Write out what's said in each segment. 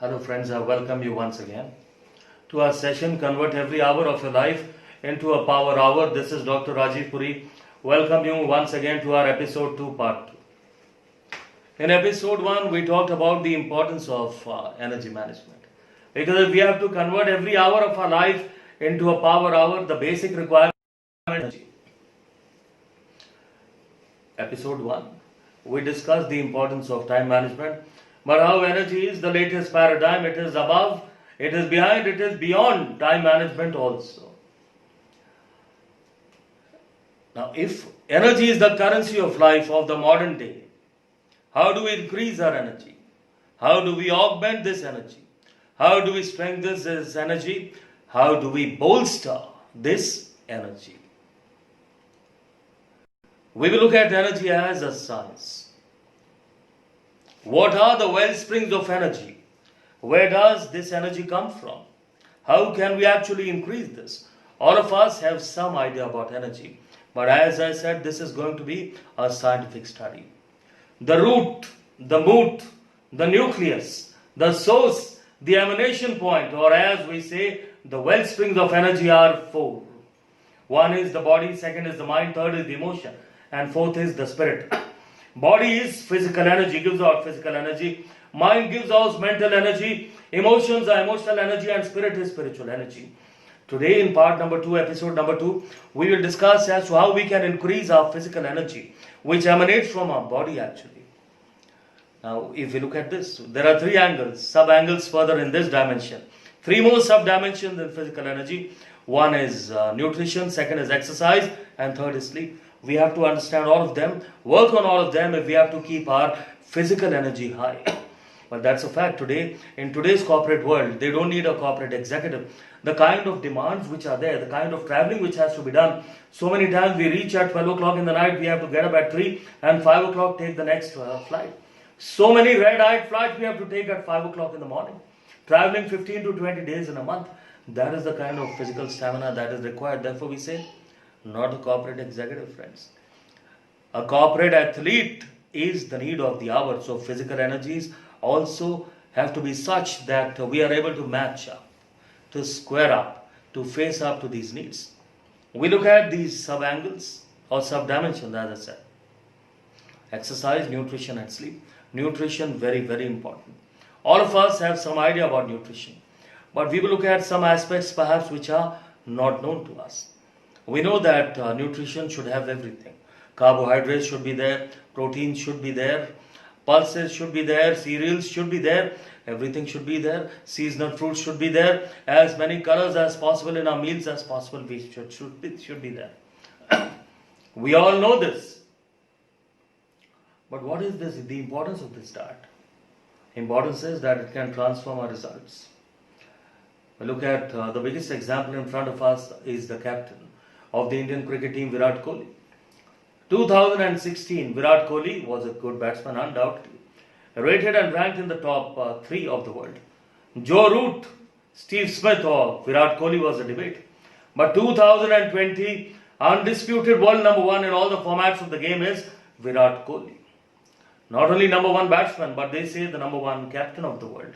Hello, friends. I welcome you once again to our session Convert Every Hour of Your Life into a Power Hour. This is Dr. Rajiv Puri. Welcome you once again to our episode 2, part 2. In episode 1, we talked about the importance of energy management. Because if we have to convert every hour of our life into a power hour, the basic requirement is energy. Episode 1, we discussed the importance of time management, but how energy is the latest paradigm. It is above, it is behind, it is beyond time management also. Now, if energy is the currency of life of the modern day, how do we increase our energy? How do we augment this energy? How do we strengthen this energy? How do we bolster this energy? We will look at energy as a science. What are the well springs of energy? Where does this energy come from? How can we actually increase this? All of us have some idea about energy, but as I said, this is going to be a scientific study. The root, the moot, the nucleus, the source, the emanation point, or as we say, the well springs of energy are 4. One is the body, second is the mind, third is the emotion, and fourth is the spirit. Body is physical energy, gives out physical energy. Mind gives out mental energy. Emotions are emotional energy, and spirit is spiritual energy. Today in part number 2, episode number 2, we will discuss as to how we can increase our physical energy, which emanates from our body actually. Now, if we look at this, there are 3 angles, sub-angles further in this dimension. 3 more sub-dimensions in physical energy. One is nutrition, second is exercise, and third is sleep. We have to understand all of them, work on all of them if we have to keep our physical energy high. But that's a fact today. In today's corporate world, they don't need a corporate executive. The kind of demands which are there, the kind of traveling which has to be done. So many times we reach at 12 o'clock in the night, we have to get up at 3 and 5 o'clock take the next flight. So many red-eyed flights we have to take at 5 o'clock in the morning. Traveling 15 to 20 days in a month. That is the kind of physical stamina that is required. Therefore we say, not a corporate executive, friends. A corporate athlete is the need of the hour. So physical energies also have to be such that we are able to match up, to square up, to face up to these needs. We look at these sub-angles or sub-dimensions, as I said. Exercise, nutrition and sleep. Nutrition, very, very important. All of us have some idea about nutrition. But we will look at some aspects perhaps which are not known to us. We know that nutrition should have everything. Carbohydrates should be there, protein should be there, pulses should be there, cereals should be there, everything should be there, seasonal fruits should be there, as many colors as possible in our meals as possible should be there. We all know this. But what is this? The importance of this diet? Importance is that it can transform our results. We look at the biggest example in front of us is the captain of the Indian cricket team, Virat Kohli. 2016, Virat Kohli was a good batsman, undoubtedly. Rated and ranked in the top 3 of the world. Joe Root, Steve Smith or Virat Kohli was a debate. But 2020, undisputed world number 1 in all the formats of the game is Virat Kohli. Not only number 1 batsman, but they say the number 1 captain of the world.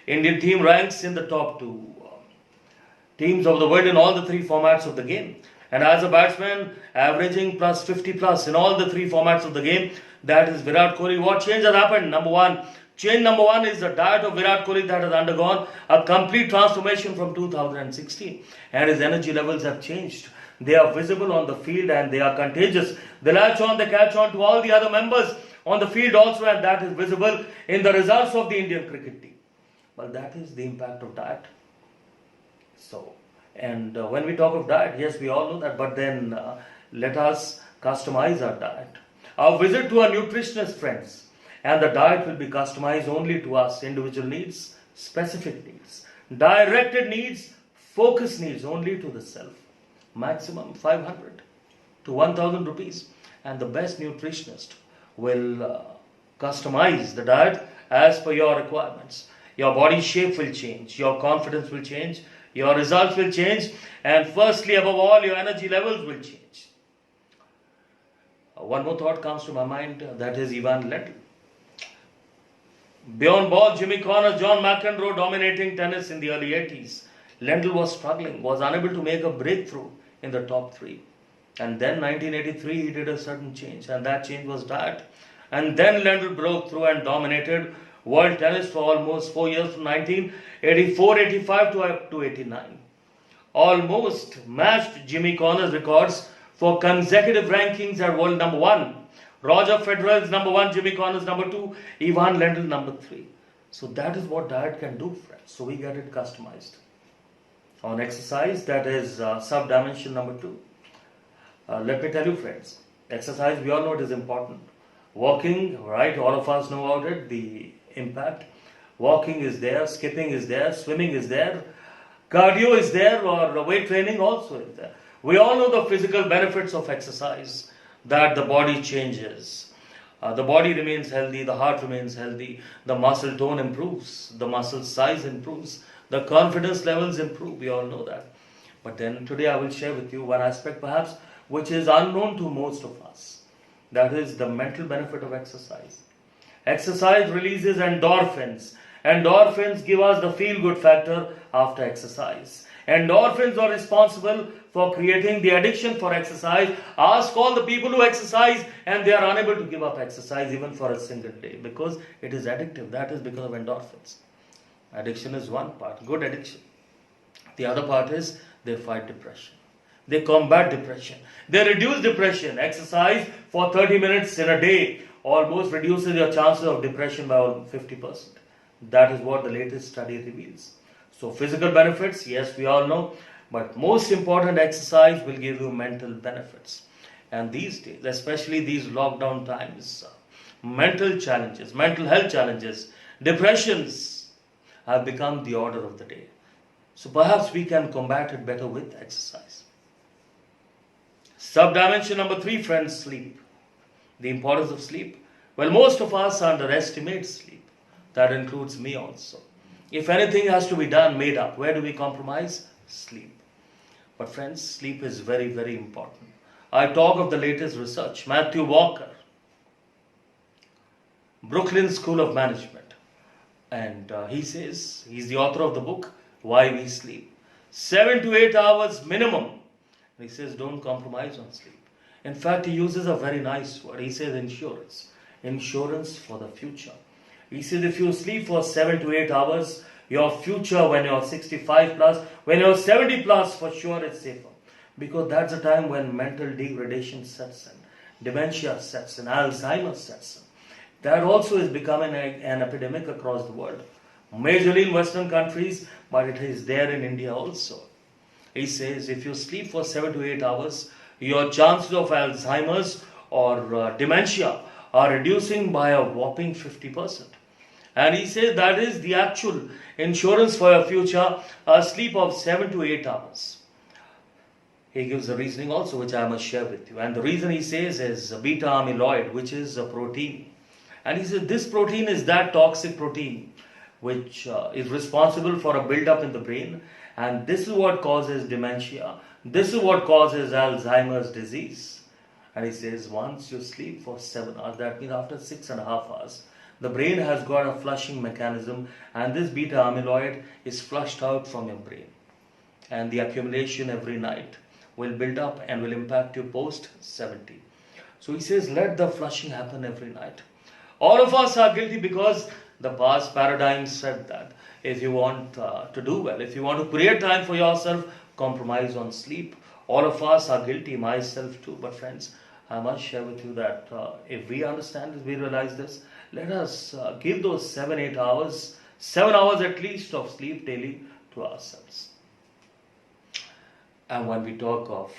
Indian team ranks in the top 2 teams of the world in all the 3 formats of the game. And as a batsman, averaging plus 50 plus in all the 3 formats of the game, that is Virat Kohli. What change has happened? Change number one is the diet of Virat Kohli that has undergone a complete transformation from 2016. And his energy levels have changed. They are visible on the field and they are contagious. They latch on, they catch on to all the other members on the field also, and that is visible in the results of the Indian cricket team. Well, that is the impact of diet. And when we talk of diet, yes, we all know that, but then let us customize our diet. Our visit to our nutritionist friends, and the diet will be customized only to us, individual needs, specific needs, directed needs, focus needs only to the self. Maximum 500 to 1000 rupees. And the best nutritionist will customize the diet as per your requirements. Your body shape will change, your confidence will change, your results will change, and firstly, above all, your energy levels will change. One more thought comes to my mind, that is Ivan Lendl. Beyond ball, Jimmy Connors, John McEnroe dominating tennis in the early 80s. Lendl was struggling, was unable to make a breakthrough in the top three. And then 1983 he did a sudden change, and that change was that. And then Lendl broke through and dominated world tennis for almost 4 years, from 1984-85 to up to 89. Almost matched Jimmy Connors' records for consecutive rankings at world number 1. Roger Federer is number 1, Jimmy Connors number 2, Ivan Lendl number 3. So that is what diet can do, friends. So we get it customized. On exercise, that is sub-dimension number 2. Let me tell you, friends, exercise, we all know it is important. Walking, right, all of us know about it, the impact. Walking is there, skipping is there, swimming is there, cardio is there, or weight training also is there. We all know the physical benefits of exercise, that the body changes. The body remains healthy, the heart remains healthy, the muscle tone improves, the muscle size improves, the confidence levels improve, we all know that. But then today I will share with you one aspect perhaps which is unknown to most of us. That is the mental benefit of exercise. Exercise releases endorphins. Endorphins give us the feel-good factor after exercise. Endorphins are responsible for creating the addiction for exercise. Ask all the people who exercise and they are unable to give up exercise even for a single day because it is addictive. That is because of endorphins. Addiction is one part, good addiction. The other part is they fight depression. They combat depression. They reduce depression. Exercise for 30 minutes in a day almost reduces your chances of depression by 50%. That is what the latest study reveals. So physical benefits, yes, we all know, but most important, exercise will give you mental benefits. And these days, especially these lockdown times, mental challenges, mental health challenges, depressions have become the order of the day. So perhaps we can combat it better with exercise. Subdimension number 3, friends, sleep. The importance of sleep. Well, most of us underestimate sleep. That includes me also. If anything has to be done, made up, where do we compromise? Sleep. But friends, sleep is very, very important. I talk of the latest research. Matthew Walker, Brooklyn School of Management. And he says, he's the author of the book, Why We Sleep. 7 to 8 hours minimum. He says, don't compromise on sleep. In fact, he uses a very nice word. He says insurance. Insurance for the future. He says if you sleep for 7 to 8 hours, your future when you're 65 plus, when you're 70 plus, for sure it's safer. Because that's the time when mental degradation sets in. Dementia sets in. Alzheimer's sets in. That also is becoming an epidemic across the world. Majorly in Western countries, but it is there in India also. He says if you sleep for 7 to 8 hours, your chances of Alzheimer's or dementia are reducing by a whopping 50%. And he says that is the actual insurance for your future, a sleep of 7 to 8 hours. He gives a reasoning also which I must share with you. And the reason he says is beta amyloid, which is a protein. And he says this protein is that toxic protein which is responsible for a build-up in the brain. And this is what causes dementia. This is what causes Alzheimer's disease. And he says once you sleep for 7 hours, that means after 6.5 hours, the brain has got a flushing mechanism and this beta amyloid is flushed out from your brain. And the accumulation every night will build up and will impact you post 70. So he says let the flushing happen every night. All of us are guilty because the past paradigm said that if you want to do well, if you want to create time for yourself, compromise on sleep. All of us are guilty, myself too. But friends, I must share with you that if we understand this, we realize this, let us give those 7 hours at least of sleep daily to ourselves. And when we talk of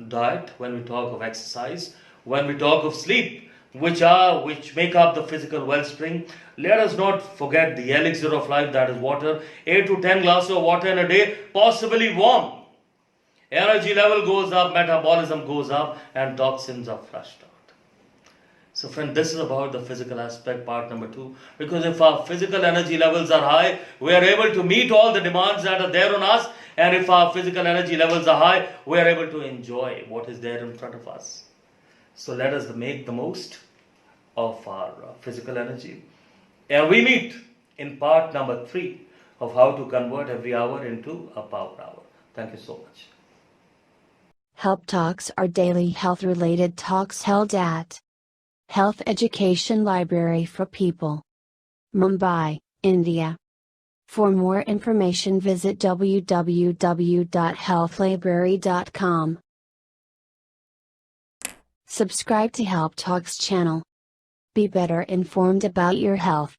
diet, when we talk of exercise, when we talk of sleep, which make up the physical wellspring, let us not forget the elixir of life, that is water. 8 to 10 glasses of water in a day, possibly warm. Energy level goes up, metabolism goes up, and toxins are flushed out. So friend, this is about the physical aspect, part number 2. Because if our physical energy levels are high, we are able to meet all the demands that are there on us. And if our physical energy levels are high, we are able to enjoy what is there in front of us. So let us make the most of our physical energy. And we meet in part number 3 of how to convert every hour into a power hour. Thank you so much. Help Talks are daily health related talks held at Health Education Library for People, Mumbai, India. For more information, visit www.healthlibrary.com. Subscribe to Help Talks channel. Be better informed about your health.